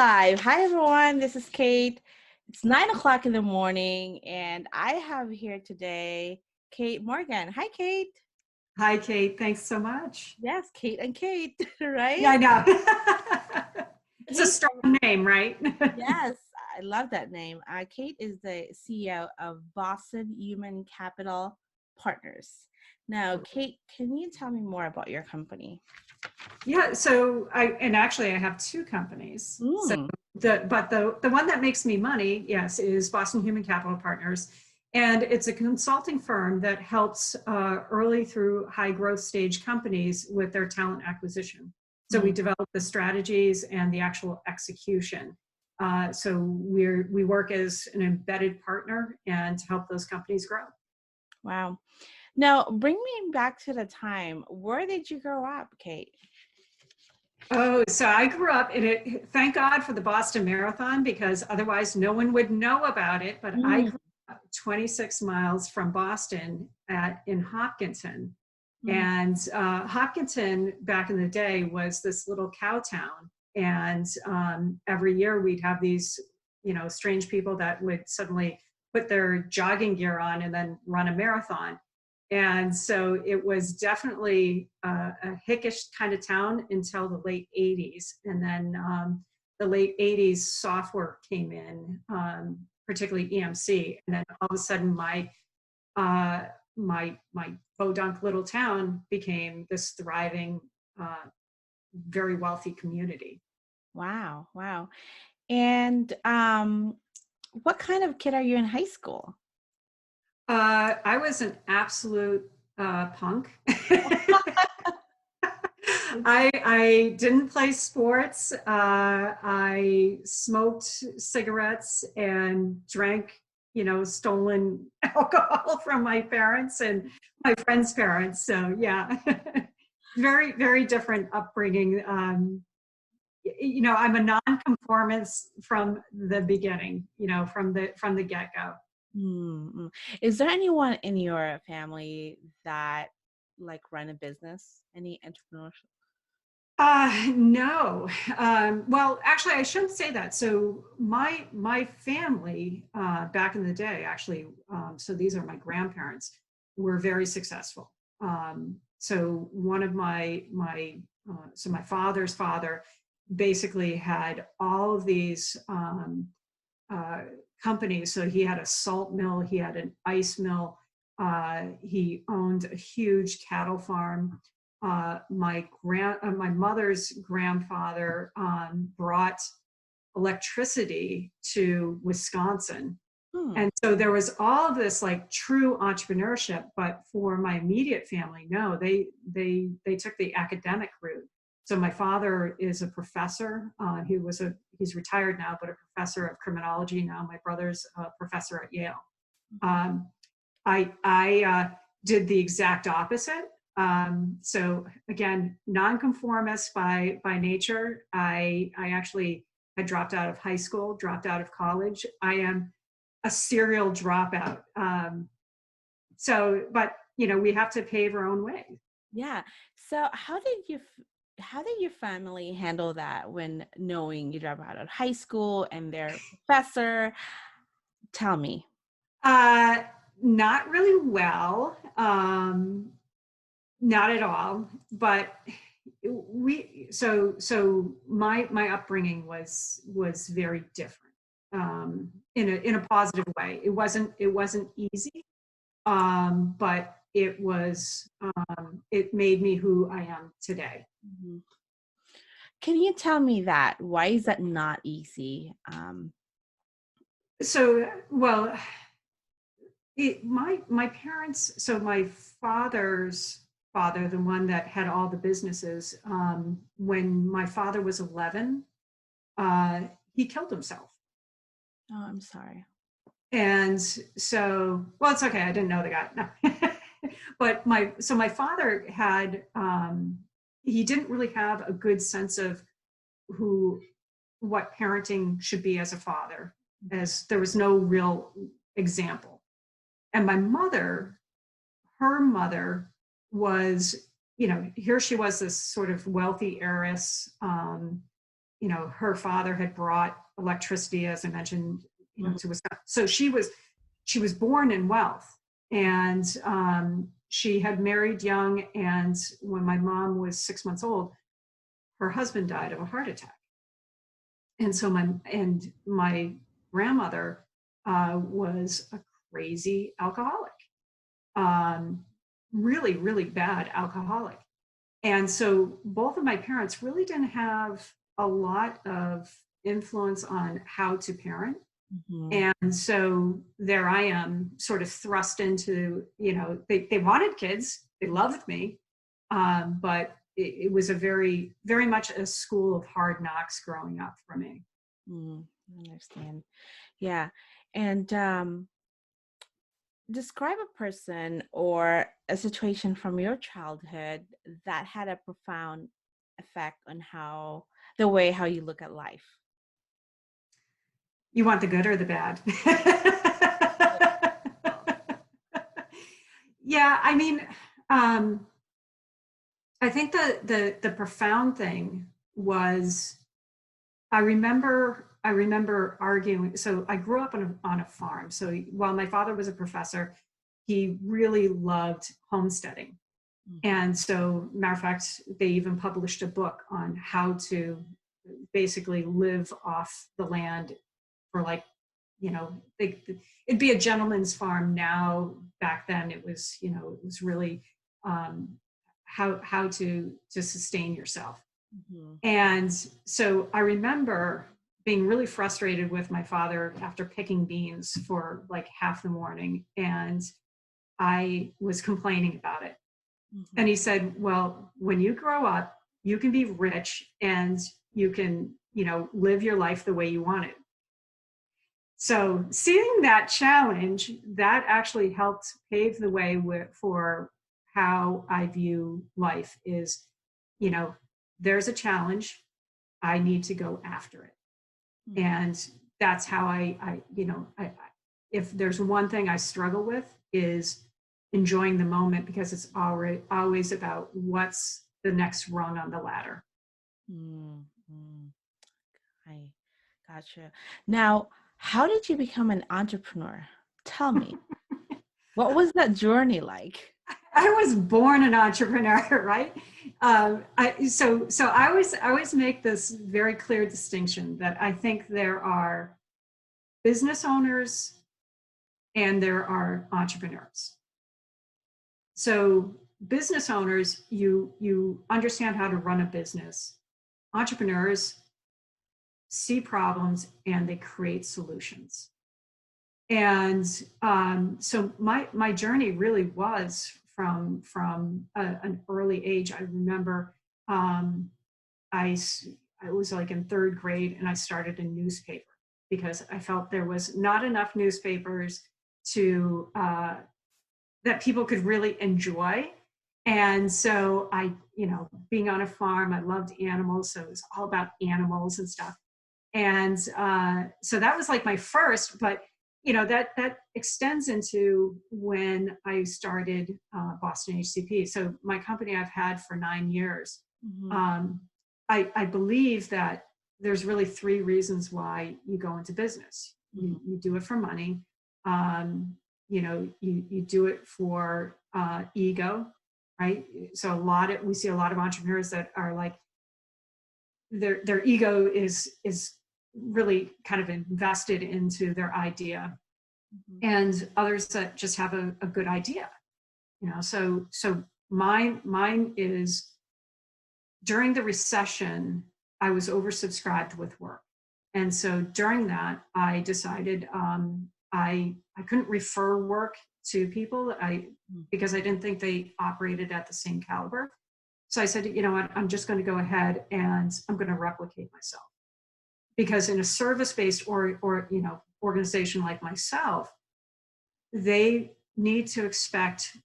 live. Hi, everyone. This is Kate. It's 9 o'clock in the morning, and I have here today Kate Morgan. Hi, Kate. Hi, Kate. Thanks so much. Yes, Kate and Kate, Yeah, right? I know. It's a Kate, strong name, right? yes, I love that name. Kate is the CEO of Boston Human Capital Partners. Now, Kate, can you tell me more about your company? Yeah, so I have two companies. So Mm. the one that makes me money, yes, is Boston Human Capital Partners. And it's a consulting firm that helps early through high growth stage companies with their talent acquisition. So we develop the strategies and the actual execution. So we work as an embedded partner and to help those companies grow. Wow. Now, bring me back to the time. Where did you grow up, Kate? Oh, so I grew up in it. Thank God for the Boston Marathon, because otherwise no one would know about it. But I Mm. grew up 26 miles from Boston in Hopkinton. Mm. And Hopkinton back in the day was this little cow town. And every year we'd have these, strange people that would suddenly put their jogging gear on and then run a marathon. And so it was definitely a hickish kind of town until the late 80s. And then the late 80s software came in, particularly EMC. And then all of a sudden my podunk little town became this thriving, very wealthy community. Wow, wow. And what kind of kid are you in high school? I was an absolute punk. I didn't play sports. I smoked cigarettes and drank, stolen alcohol from my parents and my friends' parents. So yeah, very, very different upbringing. I'm a nonconformist from the beginning, from the get-go. Mm-hmm. Is there anyone in your family that run a business? Any entrepreneurship? No. Well, actually, I shouldn't say that. So my family back in the day, actually, so these are my grandparents, were very successful. So one of so my father's father basically had all of these uh, companies. So he had a salt mill, he had an ice mill, he owned a huge cattle farm. My mother's grandfather brought electricity to Wisconsin. Hmm. And so there was all of this like true entrepreneurship, but for my immediate family, no, they took the academic route. So my father is a professor. He's retired now, but a professor of criminology now. My brother's a professor at Yale. Um, I did the exact opposite. So again, nonconformist by nature. I actually had dropped out of high school, dropped out of college. I am a serial dropout. But we have to pave our own way. Yeah. So how did your family handle that when knowing you dropped out of high school and their professor? Tell me. Uh, Not really well. Not at all. But my upbringing was very different, in a positive way. It wasn't easy, but it made me who I am today. Mhm. Can you tell me that? Why is that not easy? So, well, my parents. So my father's father, the one that had all the businesses, when my father was 11, uh, he killed himself. Oh, I'm sorry. And so, well, it's okay. I didn't know the guy. No. But my father had, he didn't really have a good sense of what parenting should be as a father, as there was no real example. And my mother, her mother was, here she was, this sort of wealthy heiress, her father had brought electricity, as I mentioned, Mhm. to Wisconsin. So she was born in wealth, and she had married young. And when my mom was 6 months old, her husband died of a heart attack. And so my grandmother was a crazy alcoholic, um, really, really bad alcoholic. And so both of my parents really didn't have a lot of influence on how to parent. Mhm. And so there I am, sort of thrust into, they wanted kids, they loved me, but it was a very, very much a school of hard knocks growing up for me. I understand. Yeah. And describe a person or a situation from your childhood that had a profound effect on how you look at life. You want the good or the bad? Yeah, I mean, um, I think the profound thing was I remember arguing. So I grew up on a farm. So while my father was a professor, he really loved homesteading. Mhm. And so, matter of fact, they even published a book on how to basically live off the land for, like, it'd be a gentleman's farm now. Back then, it was really um, how to sustain yourself. Mhm. And so I remember being really frustrated with my father after picking beans for like half the morning, and I was complaining about it. And Mhm. he said, well, when you grow up, you can be rich and you can, live your life the way you want it. So seeing that challenge, that actually helped pave the way for how I view life is, you know, there's a challenge, I need to go after it. Mhm. And that's how if there's one thing I struggle with is enjoying the moment, because it's always about what's the next rung on the ladder. Mm, mm. I gotcha. Now, how did you become an entrepreneur? Tell me, what was that journey like? I was born an entrepreneur, right? So I always make this very clear distinction that I think there are business owners and there are entrepreneurs. So business owners, you understand how to run a business. Entrepreneurs see problems and they create solutions. And so my journey really was from an early age. I remember um, I I was like in third grade and I started a newspaper because I felt there was not enough newspapers to that people could really enjoy. And so being on a farm, I loved animals, so it was all about animals and stuff. And so that was like my first, but that extends into when I started BostonHCP. So my company I've had for 9 years. Mhm. Um, I believe that there's really three reasons why you go into business. Mhm. You do it for money. You do it for ego, right? So we see a lot of entrepreneurs that are like, their ego is really kind of invested into their idea, Mhm. and others that just have a good idea. So mine is, during the recession, I was oversubscribed with work. And so during that, I decided I couldn't refer work to people, Mhm. because I didn't think they operated at the same caliber. So I said, you know what, I'm just going to go ahead and I'm going to replicate myself. Because in a service-based or organization like myself, they need to expect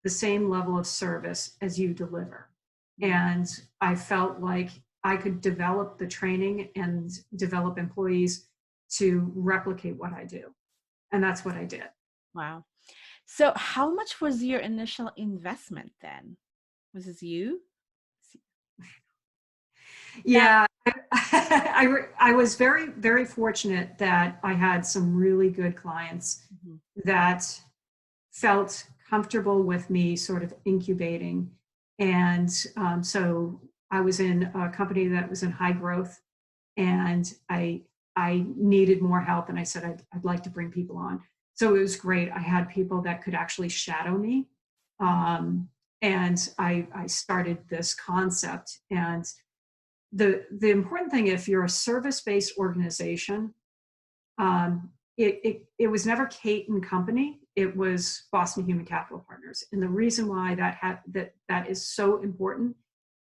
the same level of service as you deliver. Mhm. And I felt like I could develop the training and develop employees to replicate what I do. And that's what I did. Wow. So, how much was your initial investment then? Was this you? Yeah, I was very, very fortunate that I had some really good clients Mhm. that felt comfortable with me sort of incubating. And so I was in a company that was in high growth, and I needed more help, and I said I'd like to bring people on. So it was great. I had people that could actually shadow me, and I started this concept. And the important thing, if you're a service-based organization, it was never Kate and Company. It was Boston Human Capital Partners. And the reason why that is so important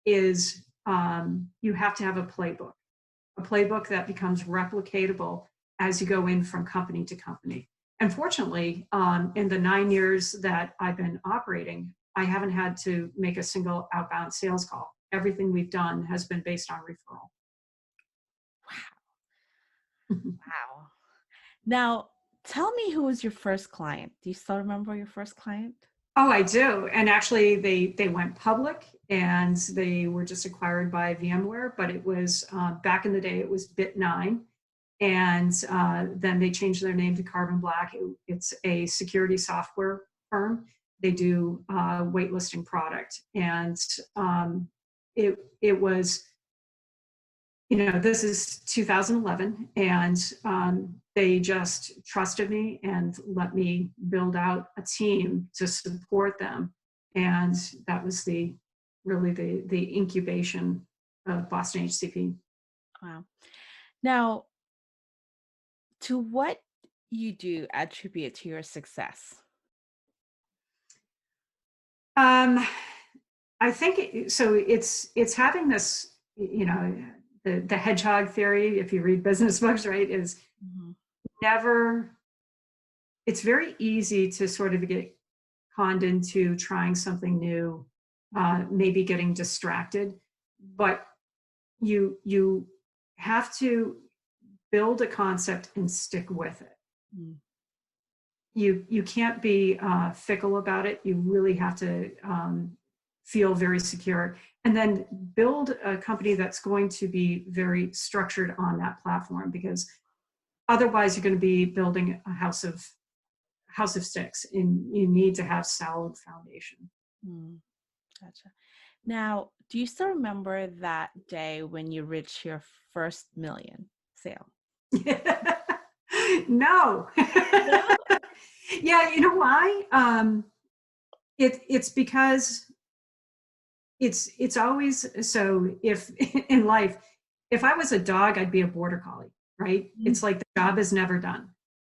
is you have to have a playbook that becomes replicatable as you go in from company to company. And fortunately, in the 9 years that I've been operating, I haven't had to make a single outbound sales call. Everything we've done has been based on referral. Wow. Now, tell me who was your first client? Do you still remember your first client? Oh, I do. And actually, they went public, and they were just acquired by VMware. But it was back in the day, it was Bit9. And then they changed their name to Carbon Black. It's a security software firm. They do waitlisting product. And it was, this is 2011, and they just trusted me and let me build out a team to support them. And that was really the incubation of BostonHCP. Wow. Now, to what you do attribute to your success? Um, I think so. It's having this, the hedgehog theory. If you read business books, right, is Mhm. never. It's very easy to sort of get conned into trying something new, maybe getting distracted, but you have to build a concept and stick with it. Mm. You can't be fickle about it. You really have to feel very secure, and then build a company that's going to be very structured on that platform, because otherwise you're going to be building a house of sticks, and you need to have solid foundation. Mm. Gotcha. Now, do you still remember that day when you reached your first million sale? No. No? Yeah, you know why? It's because it's always so. If in life, if I was a dog, I'd be a border collie, right? Mm. It's like the job is never done.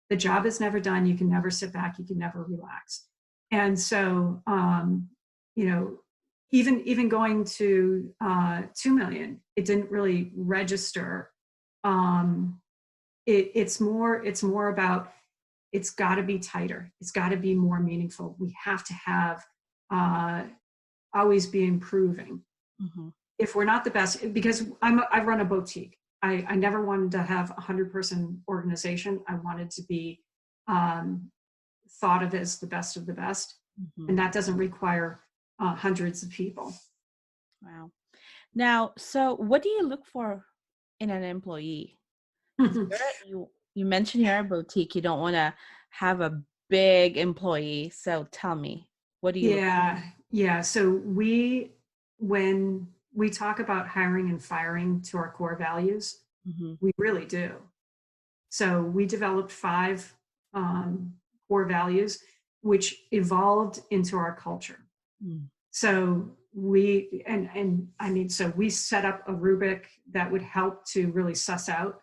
The job is never done. You can never sit back. You can never relax. And so, you know, even going to 2 million, it didn't really register. Um, it's more about, it's got to be tighter. It's got to be more meaningful. We have to have uh, always be improving. Mhm. If we're not the best, because I run a boutique. I never wanted to have a 100-person organization. I wanted to be um, thought of as the best of the best, Mhm. and that doesn't require hundreds of people. Wow. Now, so what do you look for in an employee? Because you mentioned you're a boutique. You don't want to have a big employee. So tell me, what do you look Yeah, yeah. So when we talk about hiring and firing to our core values, for? Hmm. we really do. So we developed 5 um, core values, which evolved into our culture. Mm. So so we set up a rubric that would help to really suss out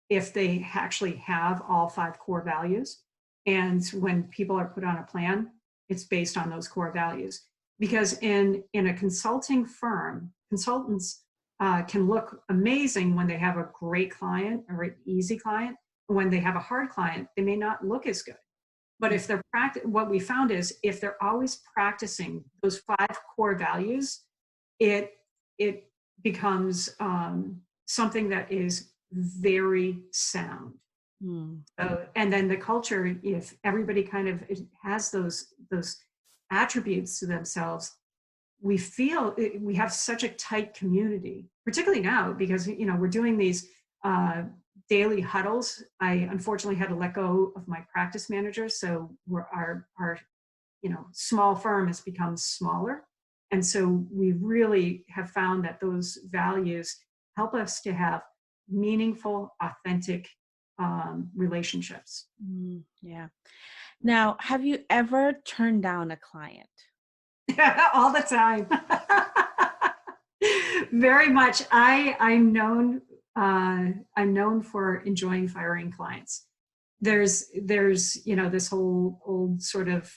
if they actually have all 5 core values. And when people are put on a plan, it's based on those core values. Because in a consulting firm, consultants can look amazing when they have a great client, a very easy client. When they have a hard client, they may not look as good. But if they're what we found is, if they're always practicing those 5 core values, it becomes something that is very sound. Mm. And then the culture, if everybody kind of has those attributes to themselves, we feel we have such a tight community, particularly now because, we're doing these daily huddles. I unfortunately had to let go of my practice manager. So our small firm has become smaller. And so we really have found that those values help us to have meaningful, authentic relationships. Yeah. Now, have you ever turned down a client? All the time. Very much. I'm known for enjoying firing clients. There's this whole old sort of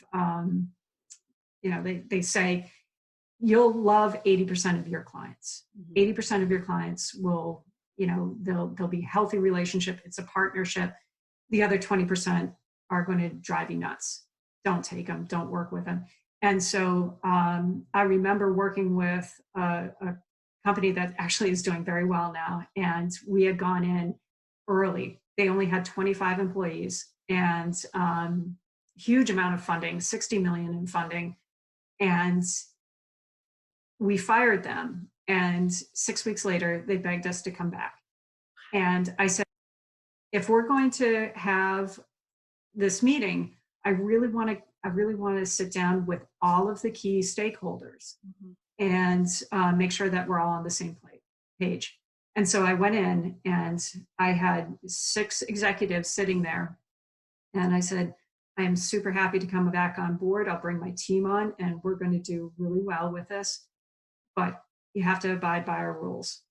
they say you'll love 80% of your clients. 80% of your clients will, they'll be healthy relationship. It's a partnership. The other 20% are going to drive you nuts. Don't take them. Don't work with them. And so I remember working with a company that actually is doing very well now. And we had gone in early. They only had 25 employees and huge amount of funding, 60 million in funding. And we fired them. And 6 weeks later, they begged us to come back. And I said, if we're going to have this meeting, I really want to sit down with all of the key stakeholders and make sure that we're all on the same page. And so I went in and I had 6 executives sitting there. And I said, I am super happy to come back on board. I'll bring my team on and we're going to do really well with this. But you have to abide by our rules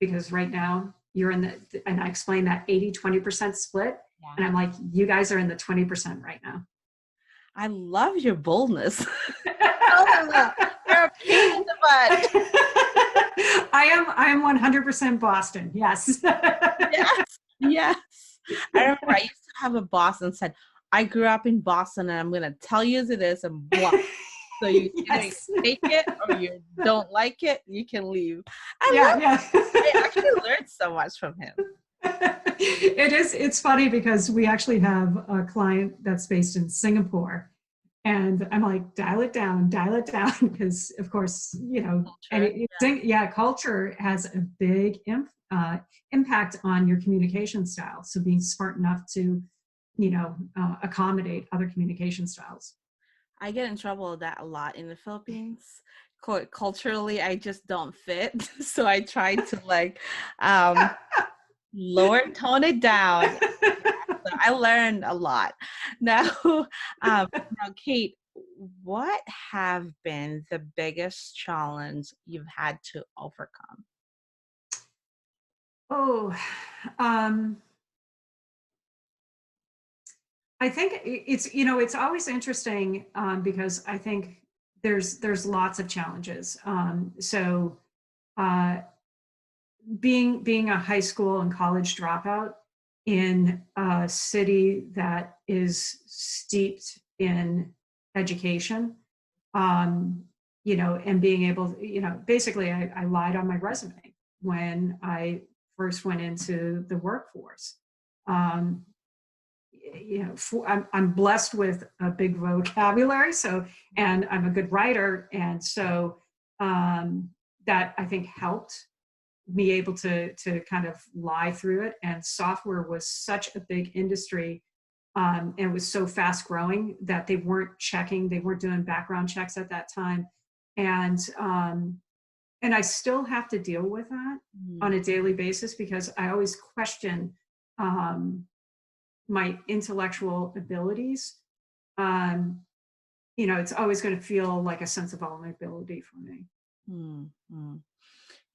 because right now you're in and I explained that 80-20% split. Yeah. And I'm like, you guys are in the 20% right now. I love your boldness. You're a pain in the butt. I am 100% Boston. Yes. Yes. I remember I used to have a boss and said, I grew up in Boston and I'm going to tell you as it is and blah. So you either take it or you don't like it, you can leave. I actually learned so much from him. It's funny because we actually have a client that's based in Singapore. And I'm like, dial it down, because of course, culture has a big impact on your communication style. So being smart enough to, accommodate other communication styles. I get in trouble with that a lot in the Philippines. Culturally, I just don't fit. So I try to tone it down. So I learned a lot. Now, Kate, what have been the biggest challenge you've had to overcome? I think it's always interesting because I think there's lots of challenges. Being a high school and college dropout in a city that is steeped in education, and being able, basically I lied on my resume when I first went into the workforce. I'm blessed with a big vocabulary, and I'm a good writer. And so that I think helped me able to kind of lie through it. And software was such a big industry and it was so fast growing that they weren't doing background checks at that time. And I still have to deal with that on a daily basis because I always question my intellectual abilities. It's always going to feel like a sense of vulnerability for me.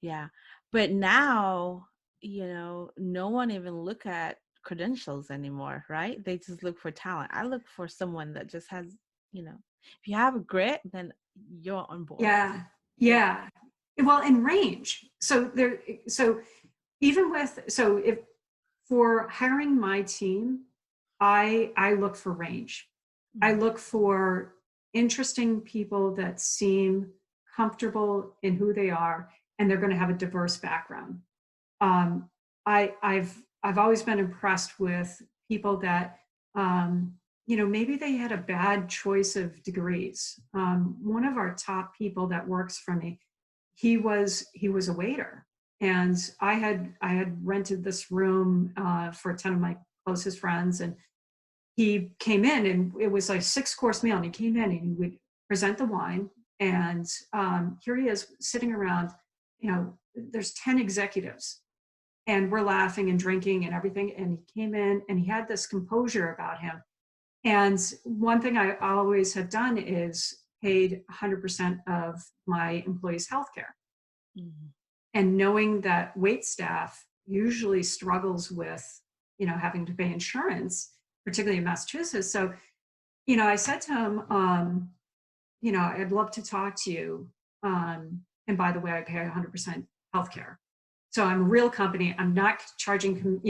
Yeah. But now, no one even look at credentials anymore, right? They just look for talent. I look for someone that just has, if you have a grit, then you're on board. Yeah. Well, in range. If for hiring my team, I look for range. I look for interesting people that seem comfortable in who they are, and they're going to have a diverse background. I've always been impressed with people that maybe they had a bad choice of degrees. One of our top people that works for me, he was a waiter, and I had rented this room for 10 of my closest friends, and he came in, and it was like 6 course meal, and he came in and he would present the wine, and here he is sitting around, there's 10 executives, and we're laughing and drinking and everything, and he came in and he had this composure about him. And one thing I always have done is paid 100% of my employees' healthcare. Mhm. And knowing that wait staff usually struggles with, having to pay insurance, particularly in Massachusetts. So, I said to him, I'd love to talk to you. And by the way, I pay 100% healthcare. So I'm a real company. I'm not charging,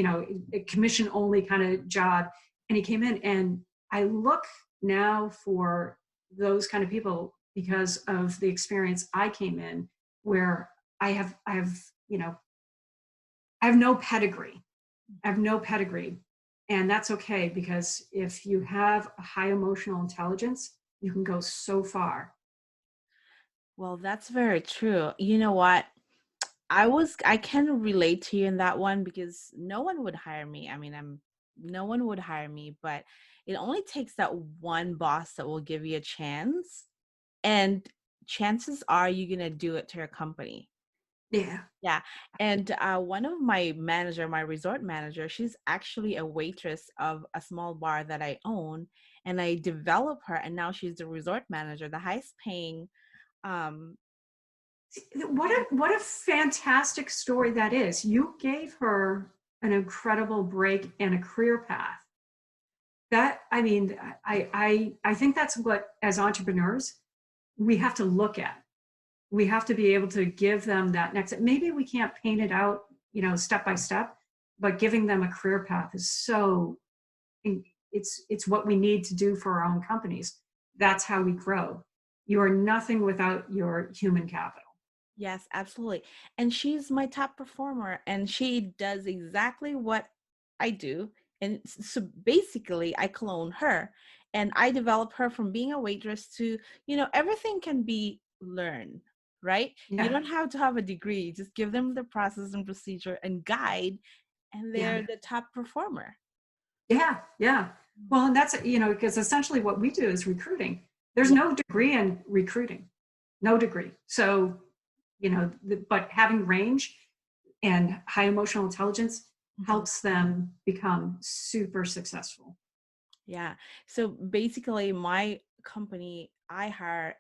a commission only kind of job. And he came in, and I look now for those kind of people because of the experience I came in, where you know, I have no pedigree. I have no pedigree. And that's okay, because if you have a high emotional intelligence, you can go so far. Well, that's very true. You know what? I can relate to you in that one because no one would hire me. I mean, no one would hire me, but it only takes that one boss that will give you a chance, and chances are you're gonna do it to your company. Yeah. Yeah. And one of my resort manager, she's actually a waitress of a small bar that I own, and I develop her, and now she's the resort manager, the highest paying. Um, What a fantastic story that is. You gave her an incredible break and a career path. That, I mean, I think that's what, as entrepreneurs, we have to look at. We have to be able to give them that next. Maybe we can't paint it out, step by step, but giving them a career path is so. It's what we need to do for our own companies. That's how we grow. You are nothing without your human capital. yes, absolutely. And she's my top performer, and she does exactly what I do. And so basically, I clone her, and I develop her from being a waitress to, everything can be learned, right? You Yeah, don't have to have a degree, just give them the process and procedure and guide, and yeah, they're the top performer. yeah, yeah. Well, and that's, because essentially what we do is recruiting. There's Yeah. no degree in recruiting, no degree. So, but having range and high emotional intelligence Mhm. helps them become super successful. Yeah. So basically, my company, I hire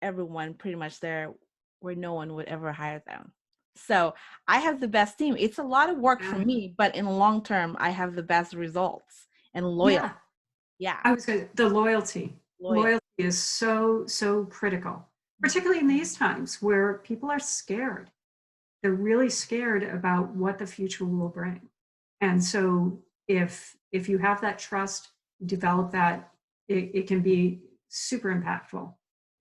everyone pretty much there where no one would ever hire them. So I have the best team. It's a lot of work for Yeah. me, but in the long term, I have the best results and loyal. Yeah. Yeah, I was going the loyalty. loyal. Loyalty is so, so critical, Mhm. particularly in these times where people are scared. They're really scared about what the future will bring. And so if you have that trust, develop that, it can be super impactful.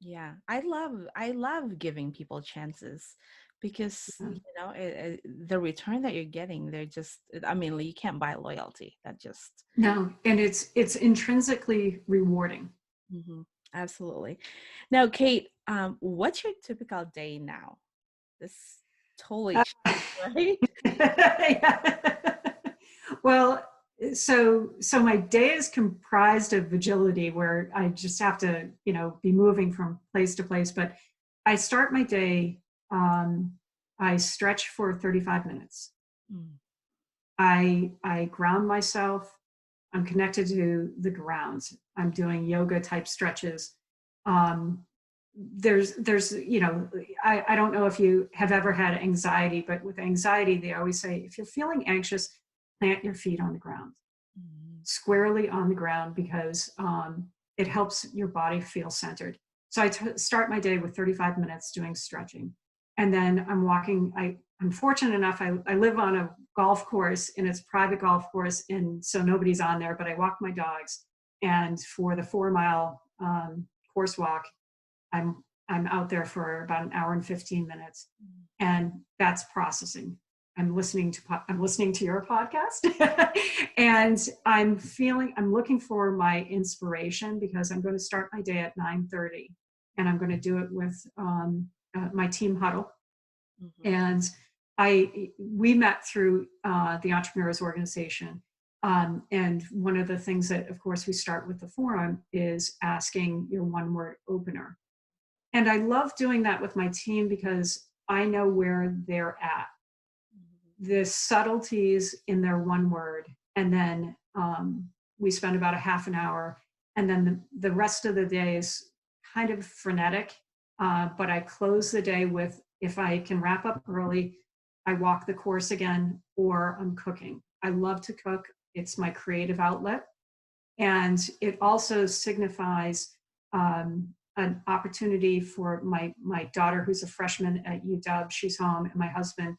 Yeah, I love giving people chances because Yeah. the return that you're getting, they're just. I mean, you can't buy loyalty. That just. No, and it's intrinsically rewarding. Mhm, absolutely. Now, Kate, what's your typical day now? This totally changed, right? Yeah. Well, so my day is comprised of agility, where I just have to, be moving from place to place. But I start my day. Um, I stretch for 35 minutes. Mm. I ground myself. I'm connected to the ground. I'm doing yoga type stretches. Um, there's I don't know if you have ever had anxiety, but with anxiety they always say, if you're feeling anxious, plant your feet on the ground, Mm. squarely on the ground, because it helps your body feel centered. So I start my day with 35 minutes doing stretching, and then I'm walking. I'm fortunate enough, I live on a golf course, and it's a private golf course, and so nobody's on there, but I walk my dogs. And for the 4 mile course walk, I'm out there for about an hour and 15 minutes, and that's processing. I'm listening to your podcast, and I'm looking for my inspiration because I'm going to start my day at 9:30, and I'm going to do it with my team huddle. Mhm. And we met through the Entrepreneurs Organization. And one of the things that, of course, we start with the forum is asking your one word opener. And I love doing that with my team because I know where they're at, the subtleties in their one word. And then we spend about a half an hour. And then the rest of the day is kind of frenetic. But I close the day with, if I can wrap up early, I walk the course again, or I'm cooking. I love to cook. It's my creative outlet. And it also signifies an opportunity for my daughter, who's a freshman at UW, she's home, and my husband,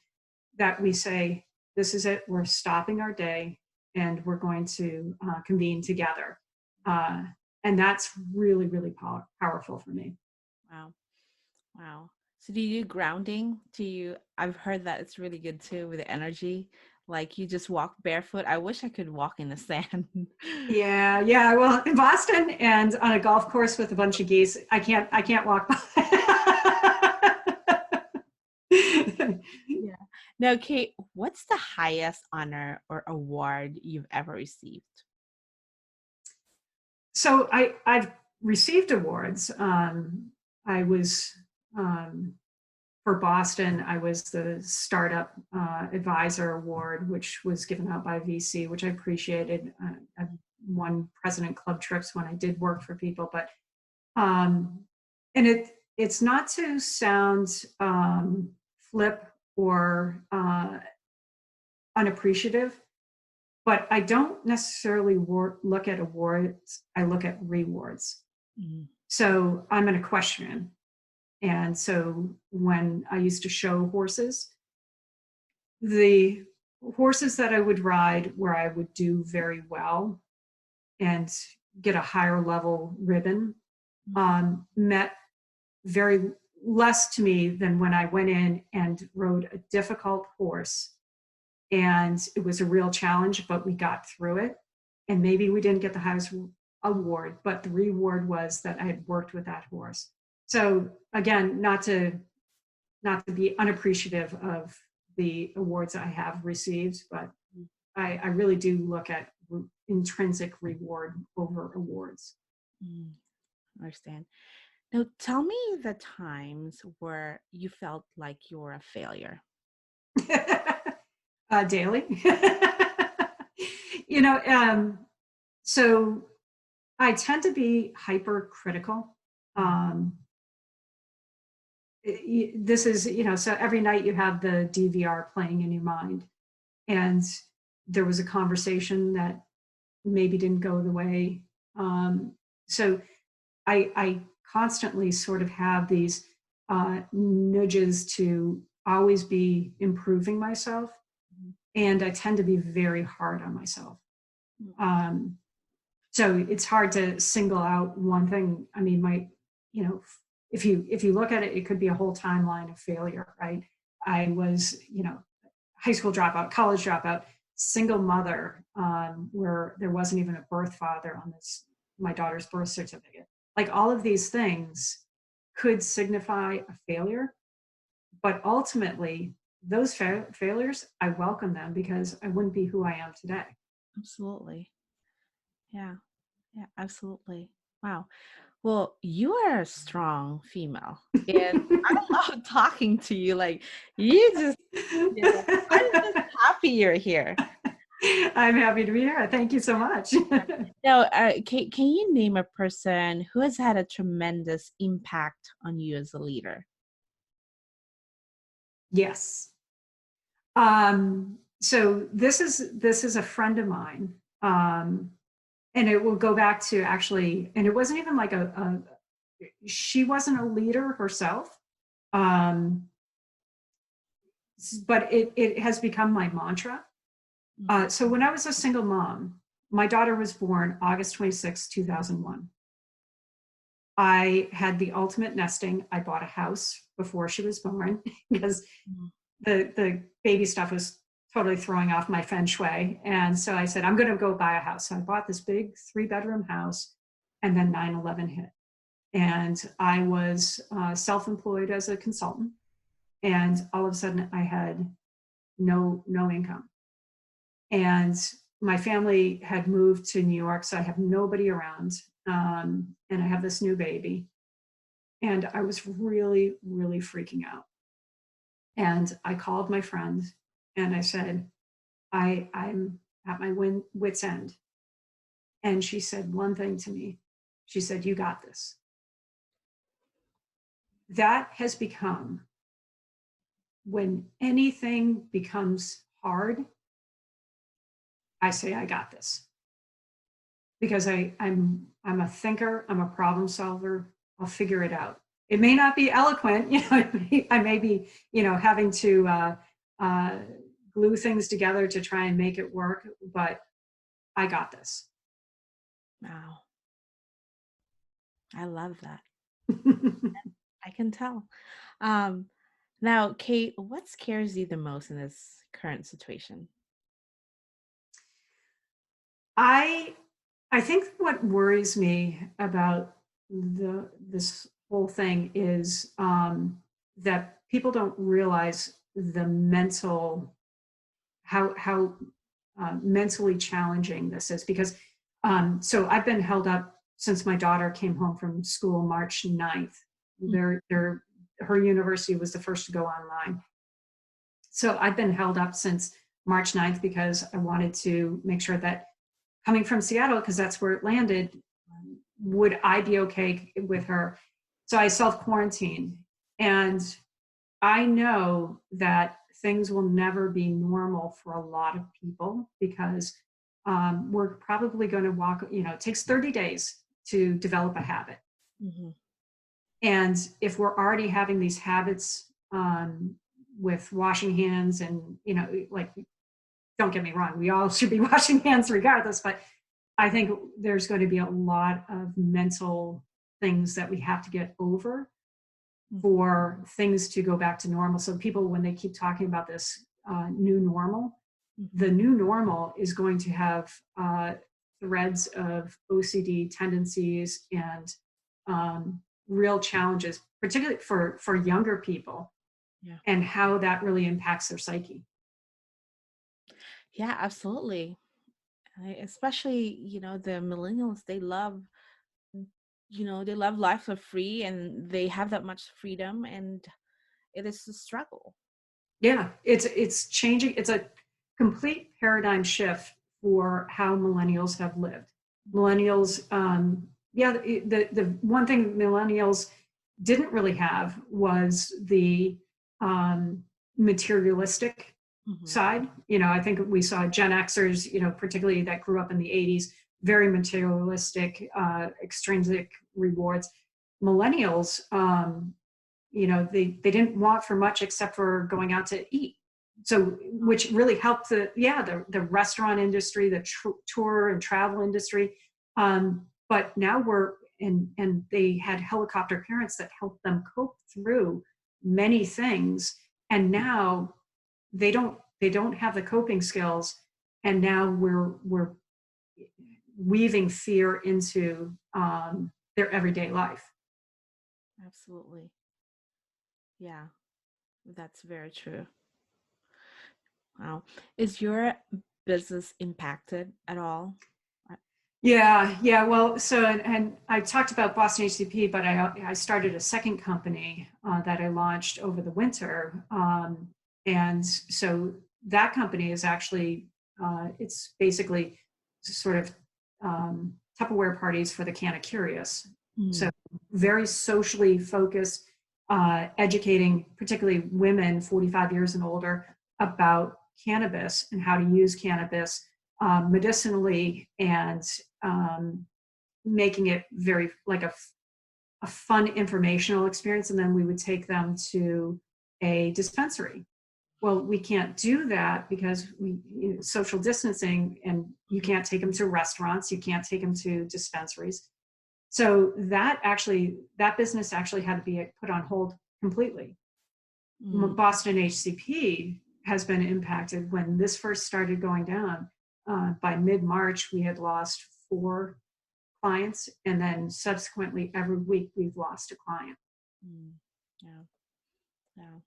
that we say, this is it, we're stopping our day and we're going to convene together. And that's really, really powerful for me. Wow. Wow. So do you do grounding? I've heard that it's really good too with the energy. Like you just walk barefoot. I wish I could walk in the sand. Yeah. Well, in Boston and on a golf course with a bunch of geese, I can't walk by. Yeah. Now, Kate, what's the highest honor or award you've ever received? So I've received awards. I was for Boston. I was the Startup Advisor Award, which was given out by VC, which I appreciated. I've won President Club trips when I did work for people, but and it's not to sound flip or unappreciative, but I don't necessarily look at awards. I look at rewards. Mhm. So I'm an equestrian. And so when I used to show horses, the horses that I would ride where I would do very well and get a higher level ribbon met very less to me than when I went in and rode a difficult horse. And it was a real challenge, but we got through it. And maybe we didn't get the highest award, but the reward was that I had worked with that horse. So again, not to be unappreciative of the awards I have received, but I really do look at intrinsic reward over awards. Mm, understand. Now, tell me the times where you felt like you were a failure. Daily. you know, so I tend to be hypercritical. Um, this is, so every night you have the DVR playing in your mind. And there was a conversation that maybe didn't go the way. So I constantly sort of have these nudges to always be improving myself. And I tend to be very hard on myself. So it's hard to single out one thing. I mean, if you look at it, it could be a whole timeline of failure, right? I was, high school dropout, college dropout, single mother, where there wasn't even a birth father on my daughter's birth certificate. Like all of these things could signify a failure, but ultimately those failures, I welcome them because I wouldn't be who I am today. Absolutely. Yeah. Yeah, absolutely. Wow. Well, you are a strong female, and I love talking to you. Like, you just, I'm just happy you're here. I'm happy to be here. Thank you so much. Now, can you name a person who has had a tremendous impact on you as a leader? Yes. So this is a friend of mine. And it will go back to actually, and it wasn't even like she wasn't a leader herself. But it has become my mantra. So when I was a single mom, my daughter was born August 26, 2001. I had the ultimate nesting. I bought a house before she was born because the baby stuff was totally throwing off my feng shui. And so I said, I'm going to go buy a house. So I bought this big 3-bedroom house, and then 9/11 hit. And I was self-employed as a consultant. And all of a sudden I had no income. And my family had moved to New York, so I have nobody around. And I have this new baby. And I was really, really freaking out. And I called my friend and I said, I'm at my wit's end. And she said one thing to me. She said, you got this. That has become, when anything becomes hard, I say, I got this. Because I'm a thinker, I'm a problem solver, I'll figure it out. It may not be eloquent, I may be, having to glue things together to try and make it work, but I got this. Wow. I love that. I can tell. Now, Kate, what scares you the most in this current situation? I think what worries me about this whole thing is that people don't realize the how mentally challenging this is, because so I've been held up since my daughter came home from school March 9th. Her university was the first to go online. So I've been held up since March 9th because I wanted to make sure that, coming from Seattle, because that's where it landed, would I be okay with her? So I self-quarantined. And I know that things will never be normal for a lot of people, because we're probably going to walk, it takes 30 days to develop a habit. Mm-hmm. And if we're already having these habits with washing hands and, like, don't get me wrong, we all should be washing hands regardless, but I think there's going to be a lot of mental things that we have to get over for things to go back to normal. So people, when they keep talking about this new normal, the new normal is going to have threads of OCD tendencies and real challenges, particularly for younger people, and how that really impacts their psyche. Yeah, absolutely. Especially, the millennials, they love life for free, and they have that much freedom, and it is a struggle. Yeah, it's changing. It's a complete paradigm shift for how millennials have lived. Millennials, the one thing millennials didn't really have was the materialistic side. I think we saw Gen Xers, particularly that grew up in the 80s, very materialistic, extrinsic rewards. Millennials, they didn't want for much except for going out to eat. So, which really helped the restaurant industry, the tour and travel industry. But now and they had helicopter parents that helped them cope through many things. And now they don't have the coping skills. And now we're weaving fear into their everyday life. Absolutely. Yeah, that's very true. Wow. Is your business impacted at all? Yeah. Well, so, and I talked about BostonHCP, but I started a second company that I launched over the winter. And so that company is actually, it's basically sort of Tupperware parties for the can of curious. So very socially focused, educating particularly women 45 years and older about cannabis and how to use cannabis medicinally, and making it very like a fun informational experience. And then we would take them to a dispensary. Well, we can't do that because social distancing, and you can't take them to restaurants, you can't take them to dispensaries. So that business actually had to be put on hold completely. Mm, Boston HCP has been impacted. When this first started going down, by mid-March, we had lost 4 clients, and then subsequently every week we've lost a client. mm, yeah, yeah.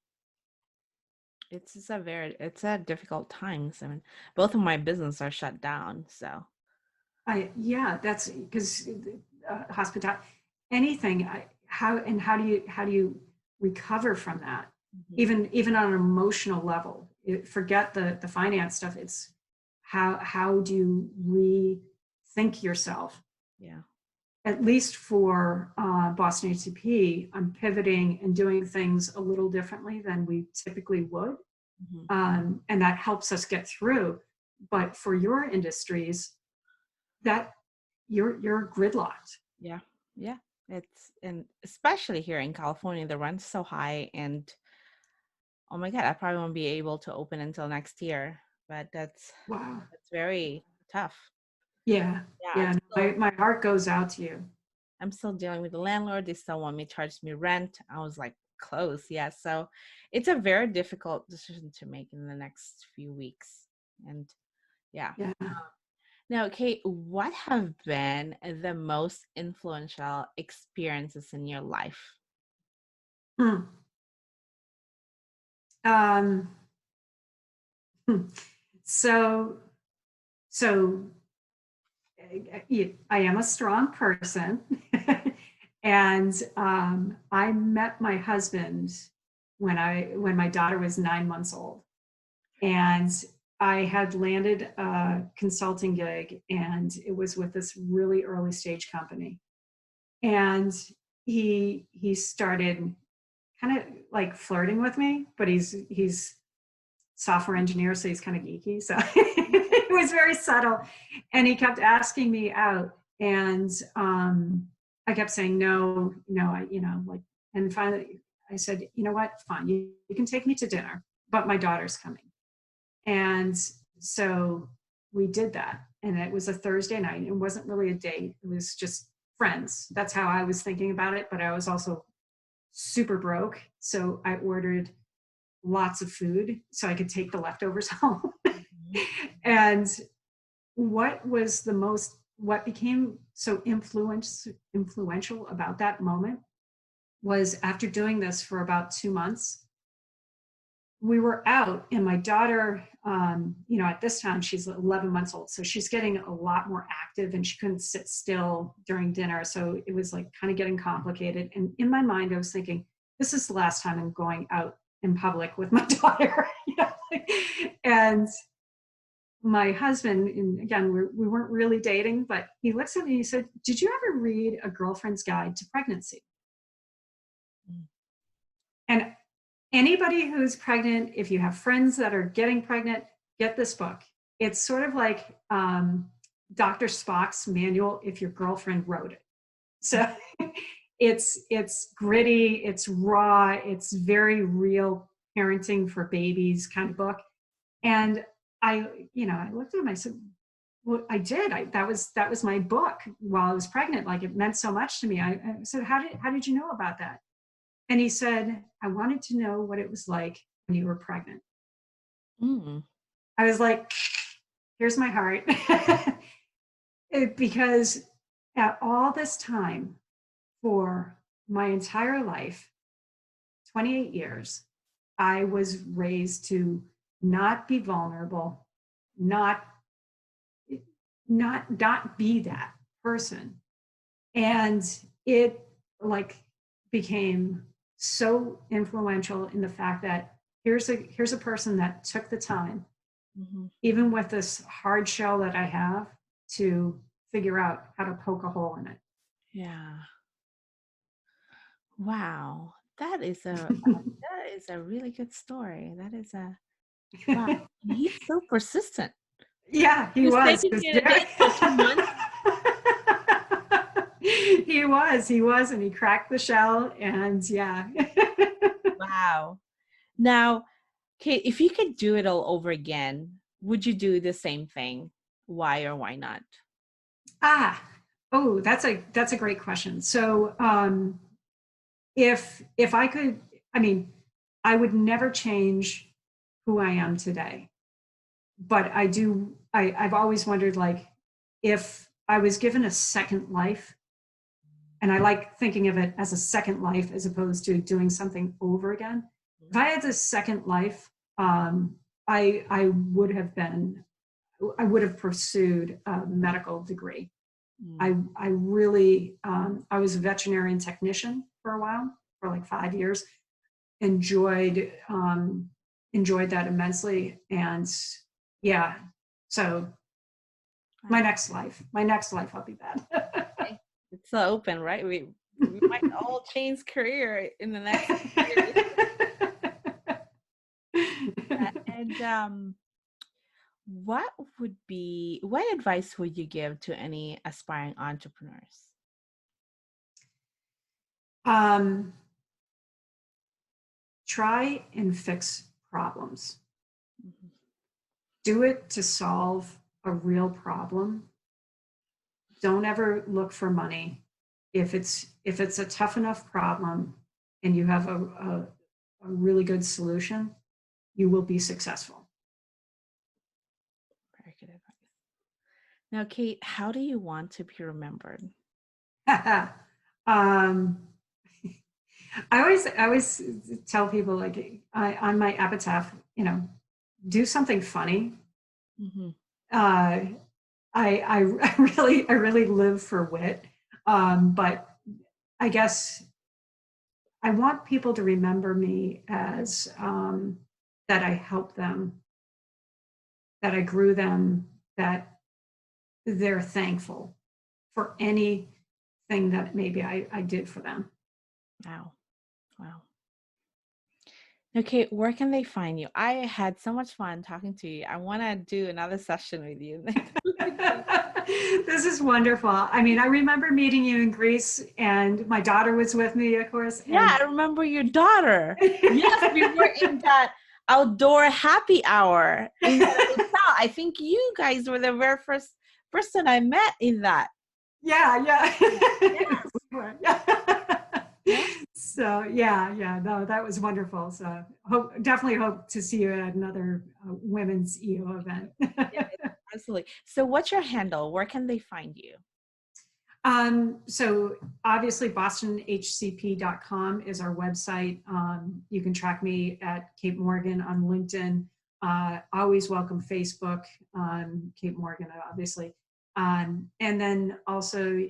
It's a difficult times. I mean, both of my business are shut down, so. Yeah, that's because hospitality, anything. How do you recover from that? Mhm. Even on an emotional level, forget the finance stuff. It's how do you rethink yourself? Yeah. At least for Boston HCP, I'm pivoting and doing things a little differently than we typically would, Mhm. and that helps us get through. But for your industries, that you're gridlocked. Yeah. Yeah. It's and especially here in California, the rent's so high, and oh my God, I probably won't be able to open until next year. But Wow. that's very tough. Yeah. Yeah, Yeah. My heart goes out to you. I'm still dealing with the landlord. They still want me to charge me rent. I was like, close, yeah. So it's a very difficult decision to make in the next few weeks. And yeah. Yeah. Now, Kate, what have been the most influential experiences in your life? Hmm. Um, so so I am a strong person, and I met my husband when my daughter was 9 months old, and I had landed a consulting gig, and it was with this really early stage company, and he started kind of like flirting with me, but he's software engineer, so he's kind of geeky. So it was very subtle. And he kept asking me out. And I kept saying, no, like, and finally I said, you know what, fine, you can take me to dinner, but my daughter's coming. And so we did that. And it was a Thursday night. It wasn't really a date, it was just friends. That's how I was thinking about it. But I was also super broke. So I ordered lots of food so I could take the leftovers home. Mhm. And what became so influential about that moment was, after doing this for about 2 months, we were out, and my daughter, at this time she's 11 months old, so she's getting a lot more active, and she couldn't sit still during dinner, so it was like kind of getting complicated. And in my mind I was thinking, this is the last time I'm going out in public with my daughter. And my husband, and again, we weren't really dating, but he looks at me and he said, did you ever read A Girlfriend's Guide to Pregnancy? Mm. And anybody who's pregnant, if you have friends that are getting pregnant, get this book. It's sort of like Dr. Spock's manual if your girlfriend wrote it. So it's gritty, it's raw, it's very real parenting for babies kind of book. And I looked at him, I said, well, I did. That was my book while I was pregnant. Like, it meant so much to me. I said, how did you know about that? And he said, I wanted to know what it was like when you were pregnant. Mm. I was like, here's my heart. Because at all this time, for my entire life, 28 years, I was raised to not be vulnerable, not not be that person. And it, like, became so influential in the fact that here's a person that took the time, Mhm. even with this hard shell that I have, to figure out how to poke a hole in Yeah. Wow. That is a really good story. That is a wow. it. And he's so persistent. Yeah, He he was was. taking He was you to very. date for 2 months. He was, and he cracked the shell, and yeah. Wow. Now, Kate, if you could do it all over again, would you do the same thing? Why or why not? Ah, oh, that's a great question. So, if I could, I mean, I would never change who I am today. But I've always wondered, like, if I was given a second life, and I like thinking of it as a second life as opposed to doing something over again. If I had this second life, I would have pursued a medical degree. I really, I was a veterinarian technician for a while, for like 5 years. Enjoyed that immensely, and yeah. So my next life, I'll be that. It's so open, right? We might all change career in the next years. And what advice would you give to any aspiring entrepreneurs? Try and fix problems. Mm-hmm. Do it to solve a real problem. Don't ever look for money. If it's a tough enough problem and you have a really good solution, you will be successful. Very good advice. Now, Kate, how do you want to be remembered? I always tell people, like, on my epitaph, do something funny. Mm-hmm. I really live for wit, but I guess I want people to remember me as that I helped them, that I grew them, that they're thankful for anything that maybe I did for them. Wow. Okay, where can they find you? I had so much fun talking to you. I want to do another session with you. This is wonderful. I mean, I remember meeting you in Greece, and my daughter was with me, of course. Yeah, I remember your daughter. Yes, we were in that outdoor happy hour in the hotel. I think you guys were the very first person I met in that. Yeah. Yes. Yeah. So no, that was wonderful. So definitely hope to see you at another women's EO event. Yeah, absolutely. So what's your handle? Where can they find you? So obviously BostonHCP.com is our website. You can track me at Kate Morgan on LinkedIn. Always welcome Facebook on Kate Morgan, obviously. And then also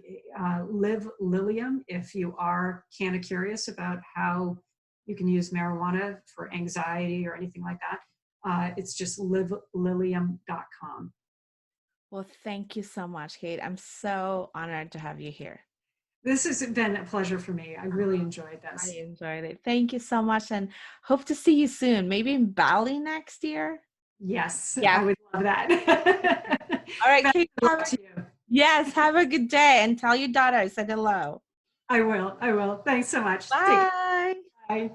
Live Lilium, if you are kind of curious about how you can use marijuana for anxiety or anything like that. It's just livelilium.com. Well, thank you so much, Kate. I'm so honored to have you here. This has been a pleasure for me. I really enjoyed this. I enjoyed it. Thank you so much, and hope to see you soon. Maybe in Bali next year. Yes, I would love that. All right, Kate, yes, have a good day, and tell your daughter I said hello. I will. Thanks so much. Bye. Bye.